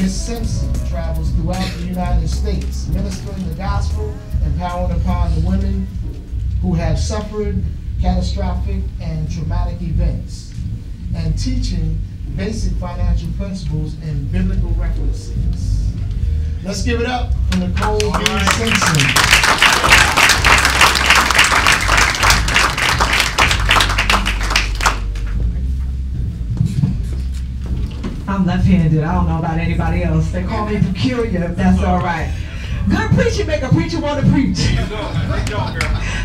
Miss Simpson travels throughout the United States, ministering the gospel, empowering upon the women who have suffered catastrophic and traumatic events, and teaching basic financial principles and biblical references. Let's give it up for Nicole Simpson. I'm left-handed. I don't know about anybody else. They call me peculiar, if that's all right. Good preaching make a preacher want to preach. So I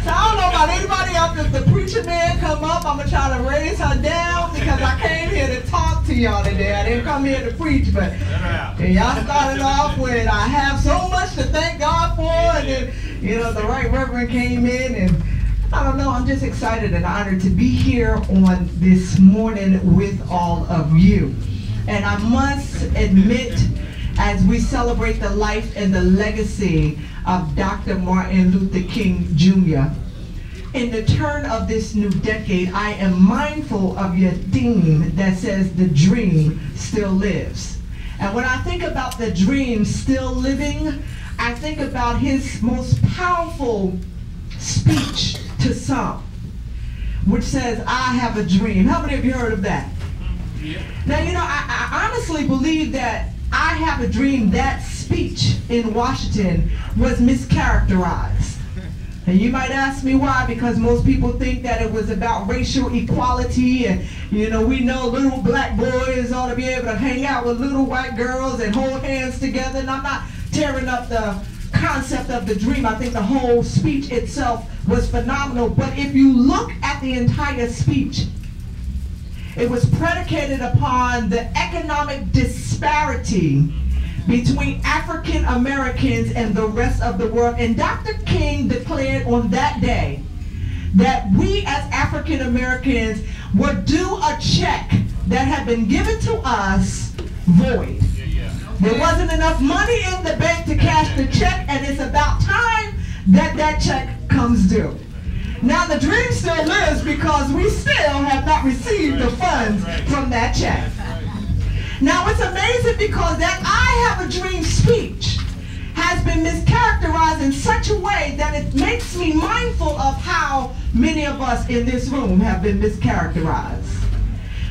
don't know about anybody else. If the preacher man come up, I'm going to try to raise her down because I came here to talk to y'all today. I didn't come here to preach, but y'all started off with, I have so much to thank God for, and then, you know, the right reverend came in, and I don't know, I'm just excited and honored to be here on this morning with all of you. And I must admit, as we celebrate the life and the legacy of Dr. Martin Luther King Jr., in the turn of this new decade, I am mindful of your theme that says the dream still lives. And when I think about the dream still living, I think about his most powerful speech to some, which says, I have a dream. How many of you heard of that? Now, you know, I honestly believe that I have a dream, that speech in Washington was mischaracterized. And you might ask me why, because most people think that it was about racial equality, and, you know, we know little black boys ought to be able to hang out with little white girls and hold hands together. And I'm not tearing up the concept of the dream. I think the whole speech itself was phenomenal. But if you look at the entire speech, it was predicated upon the economic disparity between African Americans and the rest of the world. And Dr. King declared on that day that we as African Americans were due a check that had been given to us void. There wasn't enough money in the bank to cash the check, and it's about time that that check comes due. Now the dream still lives because we still have not received the funds from that check. Now it's amazing because that I have a dream speech has been mischaracterized in such a way that it makes me mindful of how many of us in this room have been mischaracterized.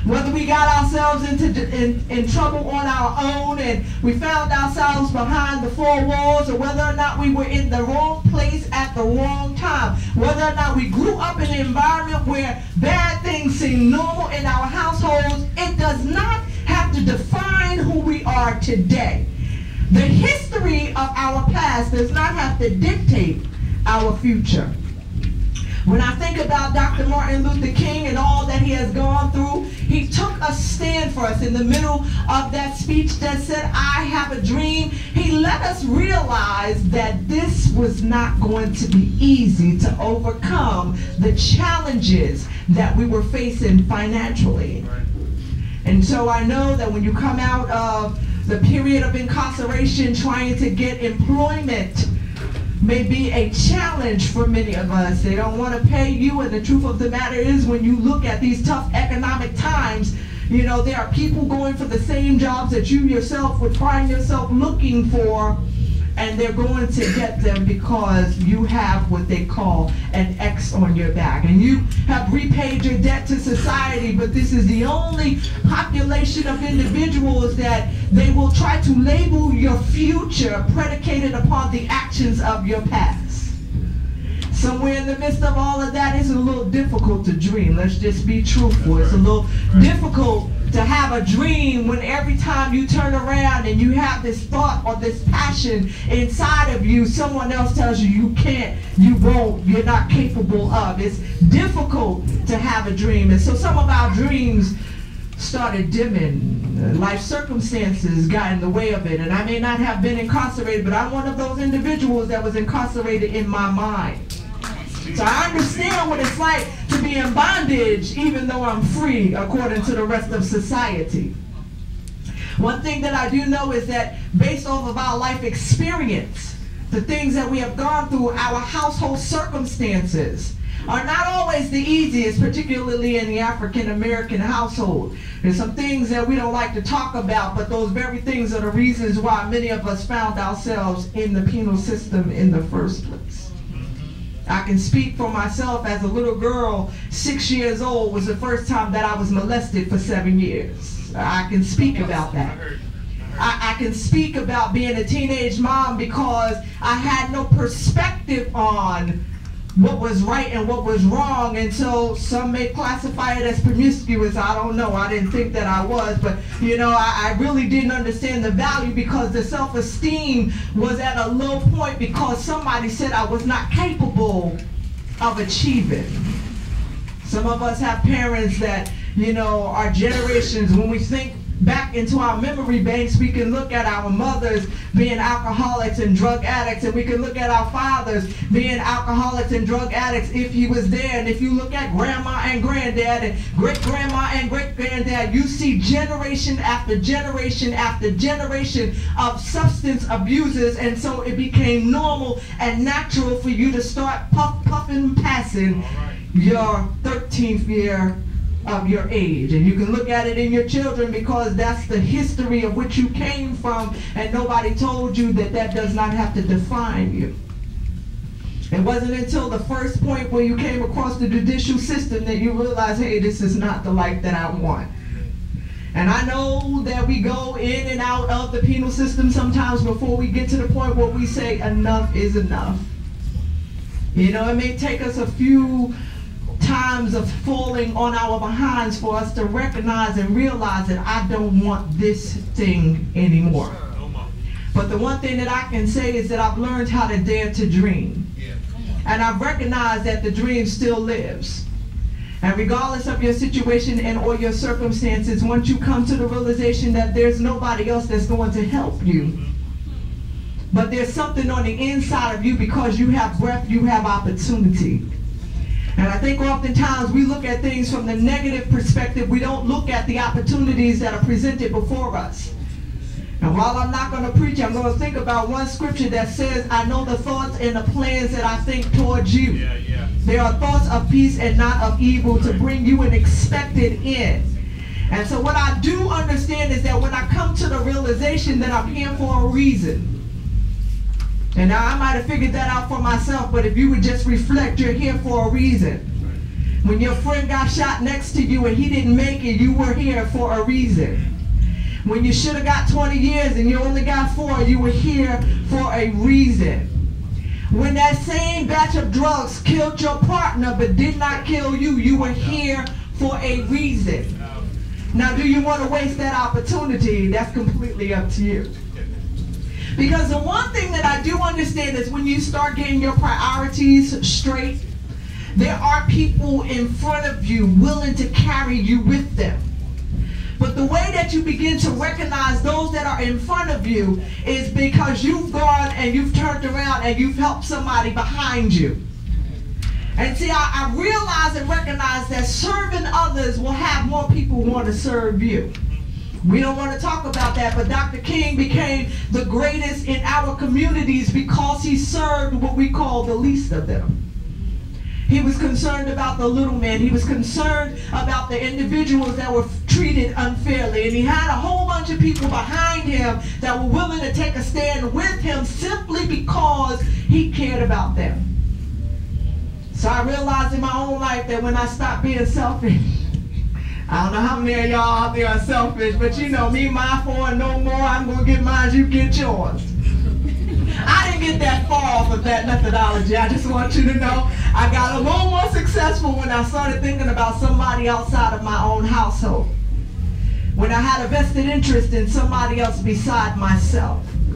Whether we got ourselves in trouble on our own and we found ourselves behind the four walls, or whether or not we were in the wrong place at the wrong time, whether or not we grew up in an environment where bad things seem normal in our households, it does not have to define who we are today. The history of our past does not have to dictate our future. When I think about Dr. Martin Luther King and all that he has gone through, he took a stand for us in the middle of that speech that said, I have a dream. He let us realize that this was not going to be easy to overcome the challenges that we were facing financially. And so I know that when you come out of the period of incarceration, trying to get employment may be a challenge for many of us. They don't want to pay you, and the truth of the matter is, when you look at these tough economic times, you know, there are people going for the same jobs that you yourself would find yourself looking for, and they're going to get them because you have what they call an X on your back. And you have repaid your debt to society, but this is the only population of individuals that they will try to label your future predicated upon the actions of your past. Somewhere in the midst of all of that, it's a little difficult to dream. Let's just be truthful. It's a little difficult to have a dream when every time you turn around and you have this thought or this passion inside of you, someone else tells you you can't, you won't, you're not capable of. It's difficult to have a dream. And so some of our dreams started dimming. Life circumstances got in the way of it. And I may not have been incarcerated, but I'm one of those individuals that was incarcerated in my mind. So I understand what it's like to be in bondage even though I'm free according to the rest of society. One thing that I do know is that based off of our life experience, the things that we have gone through, our household circumstances, are not always the easiest, particularly in the African American household. There's some things that we don't like to talk about, but those very things are the reasons why many of us found ourselves in the penal system in the first place. I can speak for myself. As a little girl, 6 years old was the first time that I was molested for 7 years. I can speak about that. I can speak about being a teenage mom because I had no perspective on what was right and what was wrong, and so some may classify it as promiscuous. I don't know. I didn't think that I was, but you know, I really didn't understand the value because the self-esteem was at a low point because somebody said I was not capable of achieving. Some of us have parents that, you know, our generations, when we think back into our memory banks, we can look at our mothers being alcoholics and drug addicts, and we can look at our fathers being alcoholics and drug addicts if he was there. And if you look at grandma and granddad and great-grandma and great-granddad, you see generation after generation after generation of substance abusers. And so it became normal and natural for you to start puffing, passing your 13th year of your age. And you can look at it in your children because that's the history of which you came from, and nobody told you that that does not have to define you. It wasn't until the first point where you came across the judicial system that you realize, hey, this is not the life that I want. And I know that we go in and out of the penal system sometimes before we get to the point where we say enough is enough. You know, it may take us a few times of falling on our behinds for us to recognize and realize that I don't want this thing anymore. But the one thing that I can say is that I've learned how to dare to dream. And I've recognized that the dream still lives. And regardless of your situation and or your circumstances, once you come to the realization that there's nobody else that's going to help you, but there's something on the inside of you, because you have breath, you have opportunity. And I think oftentimes we look at things from the negative perspective. We don't look at the opportunities that are presented before us. And while I'm not going to preach, I'm going to think about one scripture that says, I know the thoughts and the plans that I think towards you. They are thoughts of peace and not of evil, to bring you an expected end. And so what I do understand is that when I come to the realization that I'm here for a reason, and now I might have figured that out for myself, but if you would just reflect, you're here for a reason. When your friend got shot next to you and he didn't make it, you were here for a reason. When you should have got 20 years and you only got 4, you were here for a reason. When that same batch of drugs killed your partner but did not kill you, you were here for a reason. Now, do you want to waste that opportunity? That's completely up to you. Because the one thing that I do understand is when you start getting your priorities straight, there are people in front of you willing to carry you with them. But the way that you begin to recognize those that are in front of you is because you've gone and you've turned around and you've helped somebody behind you. And see, I realize and recognize that serving others will have more people want to serve you. We don't want to talk about that, but Dr. King became the greatest in our communities because he served what we call the least of them. He was concerned about the little men. He was concerned about the individuals that were treated unfairly. And he had a whole bunch of people behind him that were willing to take a stand with him simply because he cared about them. So I realized in my own life that when I stopped being selfish, I don't know how many of y'all out there are selfish, but you know, me, my 4 and no more, I'm going to get mine, you get yours. I didn't get that far off of that methodology. I just want you to know I got a little more successful when I started thinking about somebody outside of my own household. When I had a vested interest in somebody else beside myself.